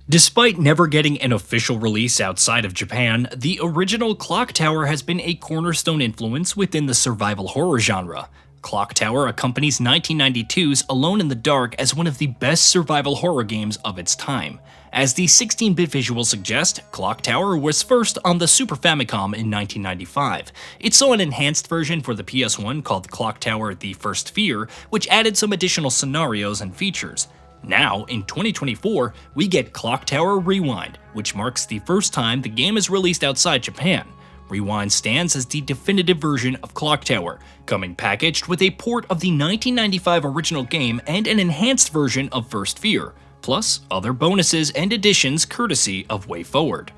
Despite never getting an official release outside of Japan, the original Clock Tower has been a cornerstone influence within the survival horror genre. Clock Tower accompanies 1992's Alone in the Dark as one of the best survival horror games of its time. As the 16-bit visuals suggest, Clock Tower was first on the Super Famicom in 1995. It saw an enhanced version for the PS1 called Clock Tower: The First Fear, which added some additional scenarios and features. Now, in 2024, we get Clock Tower Rewind, which marks the first time the game is released outside Japan. Rewind stands as the definitive version of Clock Tower, coming packaged with a port of the 1995 original game and an enhanced version of First Fear, plus other bonuses and additions courtesy of WayForward.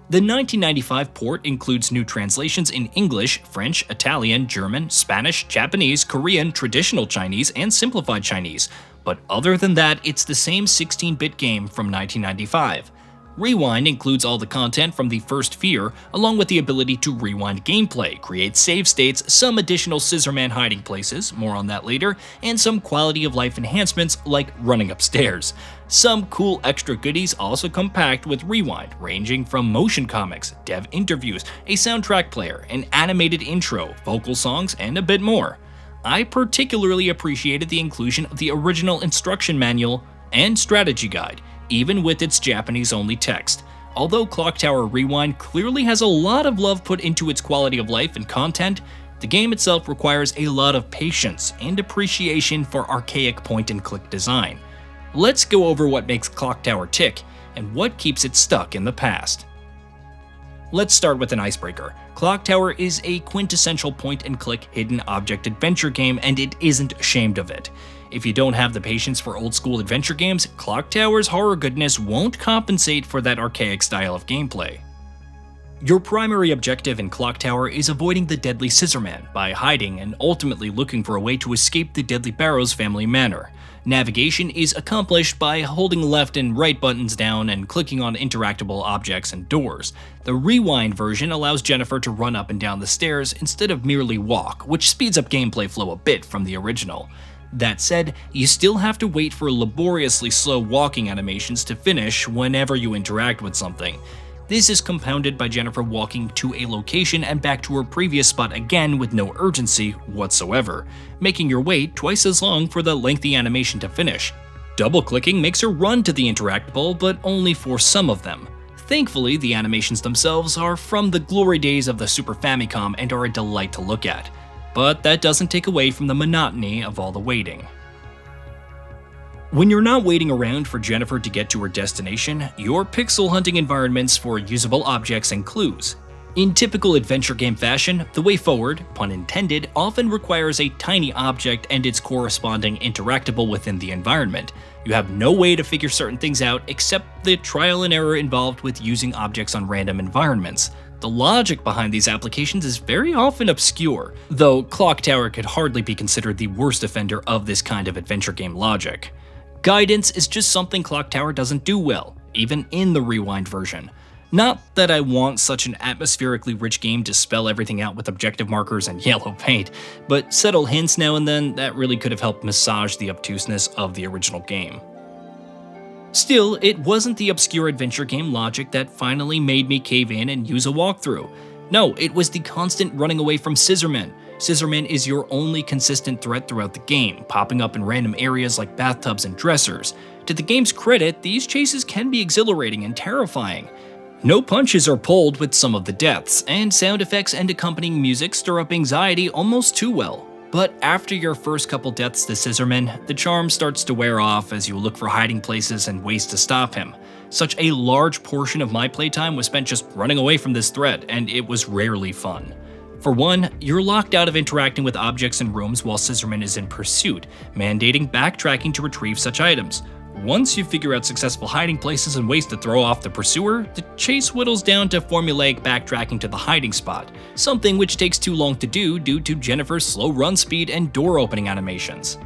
The 1995 port includes new translations in English, French, Italian, German, Spanish, Japanese, Korean, Traditional Chinese, and Simplified Chinese, but other than that, it's the same 16-bit game from 1995. Rewind includes all the content from the First Fear, along with the ability to rewind gameplay, create save states, some additional Scissorman hiding places, more on that later, and some quality of life enhancements like running upstairs. Some cool extra goodies also come packed with Rewind, ranging from motion comics, dev interviews, a soundtrack player, an animated intro, vocal songs, and a bit more. I particularly appreciated the inclusion of the original instruction manual and strategy guide, even with its Japanese-only text. Although Clock Tower Rewind clearly has a lot of love put into its quality of life and content, the game itself requires a lot of patience and appreciation for archaic point-and-click design. Let's go over what makes Clock Tower tick and what keeps it stuck in the past. Let's start with an icebreaker. Clock Tower is a quintessential point-and-click hidden object adventure game, and it isn't ashamed of it. If you don't have the patience for old-school adventure games, Clock Tower's horror goodness won't compensate for that archaic style of gameplay. Your primary objective in Clock Tower is avoiding the deadly Scissorman by hiding and ultimately looking for a way to escape the Deadly Barrows family manor. Navigation is accomplished by holding left and right buttons down and clicking on interactable objects and doors. The Rewind version allows Jennifer to run up and down the stairs instead of merely walk, which speeds up gameplay flow a bit from the original. That said, you still have to wait for laboriously slow walking animations to finish whenever you interact with something. This is compounded by Jennifer walking to a location and back to her previous spot again with no urgency whatsoever, making your wait twice as long for the lengthy animation to finish. Double-clicking makes her run to the interactable, but only for some of them. Thankfully, the animations themselves are from the glory days of the Super Famicom and are a delight to look at. But that doesn't take away from the monotony of all the waiting. When you're not waiting around for Jennifer to get to her destination, you're pixel hunting environments for usable objects and clues. In typical adventure game fashion, the way forward, pun intended, often requires a tiny object and its corresponding interactable within the environment. You have no way to figure certain things out except the trial and error involved with using objects on random environments. The logic behind these applications is very often obscure, though Clock Tower could hardly be considered the worst offender of this kind of adventure game logic. Guidance is just something Clock Tower doesn't do well, even in the Rewind version. Not that I want such an atmospherically rich game to spell everything out with objective markers and yellow paint, but subtle hints now and then that really could have helped massage the obtuseness of the original game. Still, it wasn't the obscure adventure game logic that finally made me cave in and use a walkthrough. No, it was the constant running away from Scissorman. Scissorman is your only consistent threat throughout the game, popping up in random areas like bathtubs and dressers. To the game's credit, these chases can be exhilarating and terrifying. No punches are pulled with some of the deaths, and sound effects and accompanying music stir up anxiety almost too well. But after your first couple deaths to Scissorman, the charm starts to wear off as you look for hiding places and ways to stop him. Such a large portion of my playtime was spent just running away from this threat, and it was rarely fun. For one, you're locked out of interacting with objects and rooms while Scissorman is in pursuit, mandating backtracking to retrieve such items. Once you figure out successful hiding places and ways to throw off the pursuer, the chase whittles down to formulaic backtracking to the hiding spot, something which takes too long to do due to Jennifer's slow run speed and door opening animations.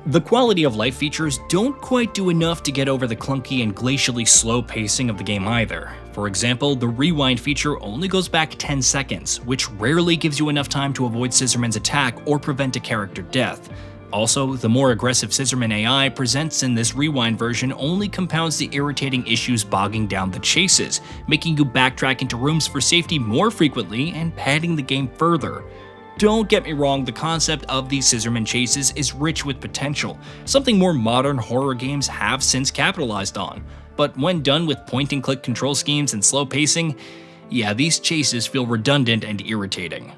The quality of life features don't quite do enough to get over the clunky and glacially slow pacing of the game either. For example, the rewind feature only goes back 10 seconds, which rarely gives you enough time to avoid Scissorman's attack or prevent a character death. Also, the more aggressive Scissorman AI presents in this rewind version only compounds the irritating issues bogging down the chases, making you backtrack into rooms for safety more frequently and padding the game further. Don't get me wrong, the concept of these Scissorman chases is rich with potential, something more modern horror games have since capitalized on. But when done with point-and-click control schemes and slow pacing, yeah, these chases feel redundant and irritating.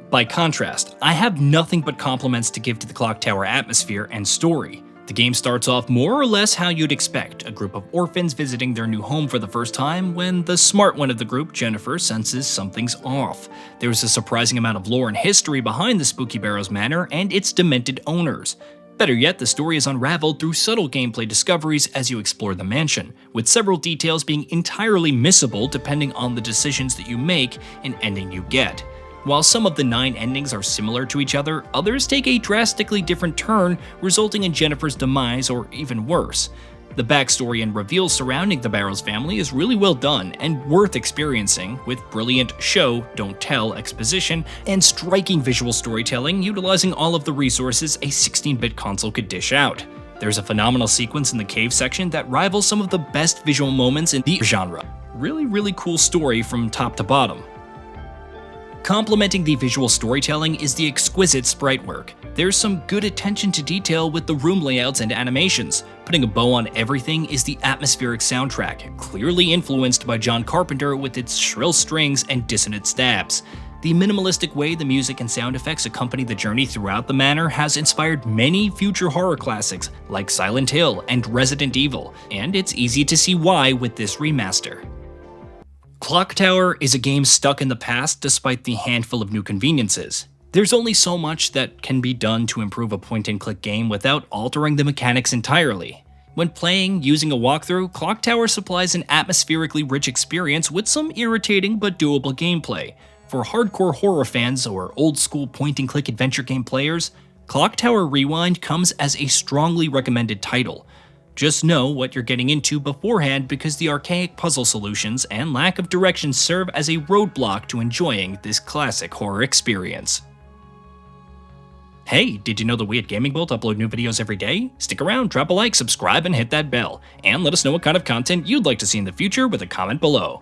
By contrast, I have nothing but compliments to give to the Clock Tower atmosphere and story. The game starts off more or less how you'd expect, a group of orphans visiting their new home for the first time when the smart one of the group, Jennifer, senses something's off. There's a surprising amount of lore and history behind the Spooky Barrows Manor and its demented owners. Better yet, the story is unraveled through subtle gameplay discoveries as you explore the mansion, with several details being entirely missable depending on the decisions that you make and ending you get. While some of the 9 endings are similar to each other, others take a drastically different turn, resulting in Jennifer's demise or even worse. The backstory and reveals surrounding the Barrows family is really well done and worth experiencing, with brilliant show, don't tell exposition and striking visual storytelling utilizing all of the resources a 16-bit console could dish out. There's a phenomenal sequence in the cave section that rivals some of the best visual moments in the genre. Really cool story from top to bottom. Complementing the visual storytelling is the exquisite sprite work. There's some good attention to detail with the room layouts and animations. Putting a bow on everything is the atmospheric soundtrack, clearly influenced by John Carpenter with its shrill strings and dissonant stabs. The minimalistic way the music and sound effects accompany the journey throughout the manor has inspired many future horror classics like Silent Hill and Resident Evil, and it's easy to see why with this remaster. Clock Tower is a game stuck in the past despite the handful of new conveniences. There's only so much that can be done to improve a point-and-click game without altering the mechanics entirely. When playing using a walkthrough, Clock Tower supplies an atmospherically rich experience with some irritating but doable gameplay. For hardcore horror fans or old-school point-and-click adventure game players, Clock Tower Rewind comes as a strongly recommended title. Just know what you're getting into beforehand because the archaic puzzle solutions and lack of direction serve as a roadblock to enjoying this classic horror experience. Hey, did you know that we at GamingBolt upload new videos every day? Stick around, drop a like, subscribe, and hit that bell. And let us know what kind of content you'd like to see in the future with a comment below.